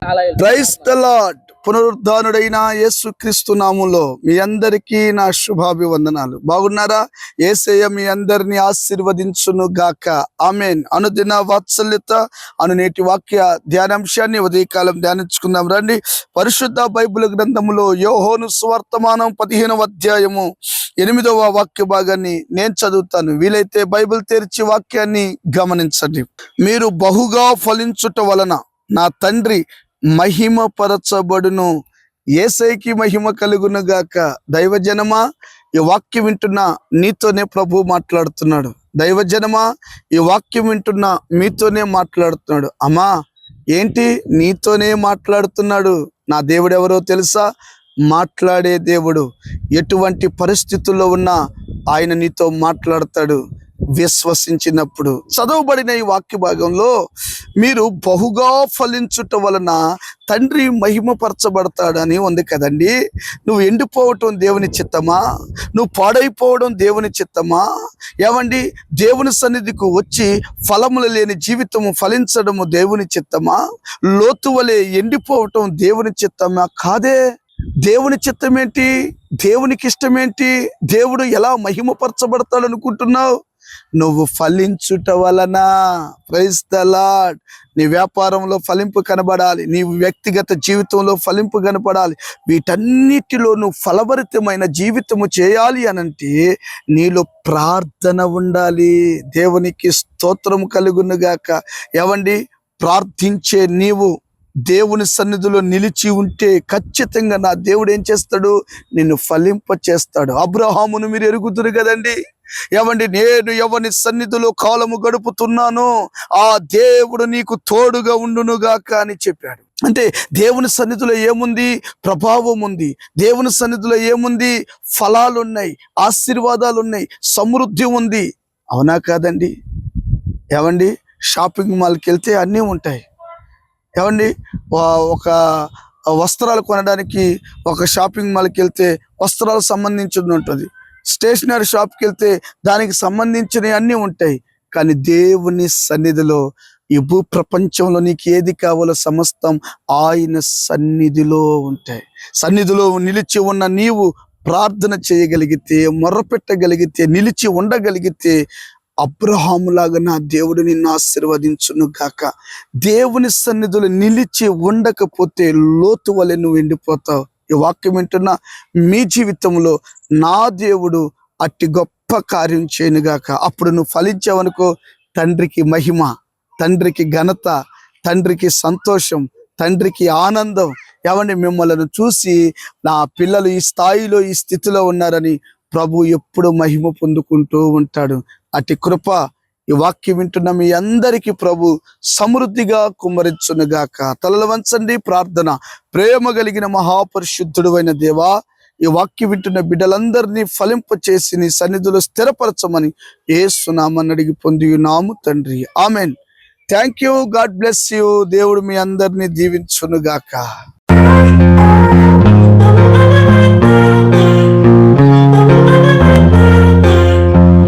Praise the lord. పునరుద్ధానుడైన యేసుక్రీస్తు నామములో మీ అందరికీ నా శుభాభివందనాలు. బాగున్నారా? యేసయ్య మీ అందరిని ఆశీర్వదించును గాక. ఆమేన్. అనుదిన వాత్సల్యత అను నేటి వాక్య ధ్యానాంశాన్ని ఉదయకాలం ధ్యానించుకుందాం రండి. పరిశుద్ధ బైబిల్ గ్రంథములో యోహోను సువర్తమానం 15వ అధ్యాయము 8వ వాక్య భాగాన్ని నేను చదువుతాను. వీలైతే బైబిల్ తెరిచి వాక్యాన్ని గమనించండి. మీరు బహుగా ఫలించుట వలన నా తండ్రి మహిమపరచబడును. యేసయ్యకి మహిమ కలుగును గాక. దైవజనమా, ఈ వాక్యం వింటున్న నీతోనే ప్రభు మాట్లాడుతున్నాడు. దైవజనమా, ఈ వాక్యం వింటున్న మీతోనే మాట్లాడుతున్నాడు. అమ్మా, ఏంటి నీతోనే మాట్లాడుతున్నాడు? నా దేవుడు ఎవరో తెలుసా? మాట్లాడే దేవుడు. ఎటువంటి పరిస్థితుల్లో ఉన్నా ఆయన నీతో మాట్లాడతాడు విశ్వసించినప్పుడు. చదవబడిన ఈ వాక్య భాగంలో మీరు బహుగా ఫలించుట వలన తండ్రి మహిమపరచబడతాడని ఉంది కదండి. నువ్వు ఎండిపోవటం దేవుని చిత్తమా? నువ్వు పాడైపోవడం దేవుని చిత్తమా? ఏమండి, దేవుని సన్నిధికి వచ్చి ఫలములు లేని జీవితము ఫలించడము దేవుని చిత్తమా? లోతు వలె ఎండిపోవటం దేవుని చిత్తమా? కాదే. దేవుని చిత్తం ఏంటి? దేవునికి ఇష్టమేంటి? దేవుడు ఎలా మహిమపరచబడతాడు అనుకుంటున్నావు? నువ్వు ఫలించుట వలన. Praise the Lord. నీ వ్యాపారంలో ఫలింపు కనబడాలి, నీ వ్యక్తిగత జీవితంలో ఫలింపు కనపడాలి. వీటన్నిటిలో నువ్వు ఫలభరితమైన జీవితము చేయాలి అనంటే నీలో ప్రార్థన ఉండాలి. దేవునికి స్తోత్రము కలుగునుగాక. ఏవండి, ప్రార్థించే నీవు దేవుని సన్నిధిలో నిలిచి ఉంటే ఖచ్చితంగా నా దేవుడు ఏం చేస్తాడు? నిన్ను ఫలింప చేస్తాడు. అబ్రహామును మీరు ఎరుగుతురు కదండి. ఏమండి, నేను ఎవని సన్నిధిలో కాలము గడుపుతున్నానో ఆ దేవుడు నీకు తోడుగా ఉండునుగాక అని చెప్పాడు. అంటే దేవుని సన్నిధిలో ఏముంది? ప్రభావం ఉంది. దేవుని సన్నిధిలో ఏముంది? ఫలాలు ఉన్నాయి, ఆశీర్వాదాలు ఉన్నాయి, సమృద్ధి ఉంది. అవునా కాదండి? ఏమండి, షాపింగ్ మాల్కి వెళ్తే అన్నీ ఉంటాయి. ఏమండి, ఒక వస్త్రాలు కొనడానికి ఒక షాపింగ్ మాల్కి వెళ్తే వస్త్రాలకు సంబంధించింది ఉంటుంది. స్టేషనరీ షాప్కి వెళ్తే దానికి సంబంధించినవి అన్నీ ఉంటాయి. కానీ దేవుని సన్నిధిలో ఈ భూ ప్రపంచంలో నీకు ఏది కావాలో సమస్తం ఆయన సన్నిధిలో ఉంటాయి. సన్నిధిలో నిలిచి ఉన్న నీవు ప్రార్థన చేయగలిగితే, మొర్రపెట్టగలిగితే, నిలిచి ఉండగలిగితే అబ్రహాములాగా నా దేవుడు నిన్ను ఆశీర్వదించును గాక. దేవుని సన్నిధిలో నిలిచి ఉండకపోతే లోతు వలె నువ్వు ఎండిపోతావు. ఈ వాక్యం వింటున్నా మీ జీవితంలో నా దేవుడు అట్టి గొప్ప కార్యం చేయనుగాక. అప్పుడు నువ్వు ఫలించావనుకో, తండ్రికి మహిమ, తండ్రికి ఘనత, తండ్రికి సంతోషం, తండ్రికి ఆనందం. ఏమండి, మిమ్మల్ని చూసి నా పిల్లలు ఈ స్థాయిలో, ఈ స్థితిలో ఉన్నారని ప్రభు ఎప్పుడు మహిమ పొందుకుంటూ ఉంటాడు. అట్టి కృప ఈ వాక్యం వింటున్న మీ అందరికీ ప్రభు సమృద్ధిగా కుమ్మరించునుగాక. తలలు వంచండి, ప్రార్థన. ప్రేమ కలిగిన మహాపరిశుద్ధుడు అయిన దేవా, ఈ వాక్యం వింటున్న బిడ్డలందరినీ ఫలింప చేసి నీ సన్నిధిలో స్థిరపరచమని యేసు నామమున అడిగి పొంది ఉన్నాము తండ్రి. Amen. Thank you. God bless you. దేవుడు మీ అందరినీ దీవించునుగాక.